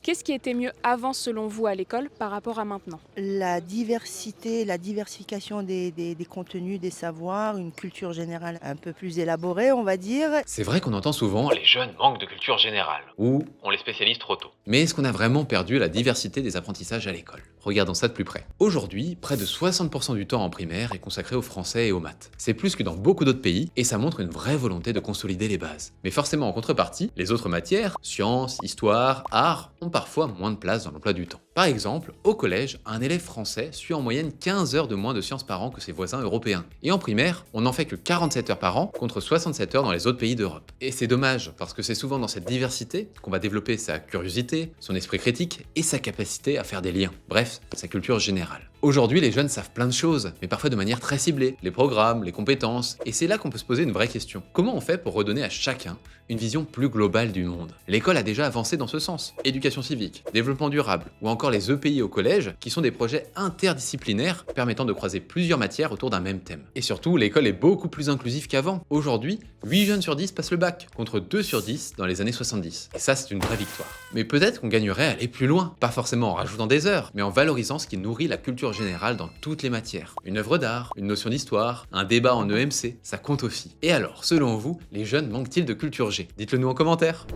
Qu'est-ce qui était mieux avant selon vous à l'école par rapport à maintenant? La diversité, la diversification des contenus, des savoirs, une culture générale un peu plus élaborée, on va dire. C'est vrai qu'on entend souvent les jeunes manquent de culture générale, ou on les spécialise trop tôt. Mais est-ce qu'on a vraiment perdu la diversité des apprentissages à l'école? Regardons ça de plus près. Aujourd'hui, près de 60% du temps en primaire est consacré au français et aux maths. C'est plus que dans beaucoup d'autres pays, et ça montre une vraie volonté de consolider les bases. Mais forcément en contrepartie, les autres matières, sciences, histoire, arts, ont parfois moins de place dans l'emploi du temps. Par exemple, au collège, un élève français suit en moyenne 15 heures de moins de sciences par an que ses voisins européens. Et en primaire, on n'en fait que 47 heures par an contre 67 heures dans les autres pays d'Europe. Et c'est dommage, parce que c'est souvent dans cette diversité qu'on va développer sa curiosité, son esprit critique et sa capacité à faire des liens. Bref, sa culture générale. Aujourd'hui, les jeunes savent plein de choses, mais parfois de manière très ciblée. Les programmes, les compétences, et c'est là qu'on peut se poser une vraie question. Comment on fait pour redonner à chacun une vision plus globale du monde? L'école a déjà avancé dans ce sens. Éducation civique, développement durable, ou encore les EPI au collège, qui sont des projets interdisciplinaires permettant de croiser plusieurs matières autour d'un même thème. Et surtout, l'école est beaucoup plus inclusive qu'avant. Aujourd'hui, 8 jeunes sur 10 passent le bac, contre 2 sur 10 dans les années 70. Et ça, c'est une vraie victoire. Mais peut-être qu'on gagnerait à aller plus loin, pas forcément en rajoutant des heures, mais en valorisant ce qui nourrit la culture générale dans toutes les matières. Une œuvre d'art, une notion d'histoire, un débat en EMC, ça compte aussi. Et alors, selon vous, les jeunes manquent-ils de culture G? Dites-le nous en commentaire.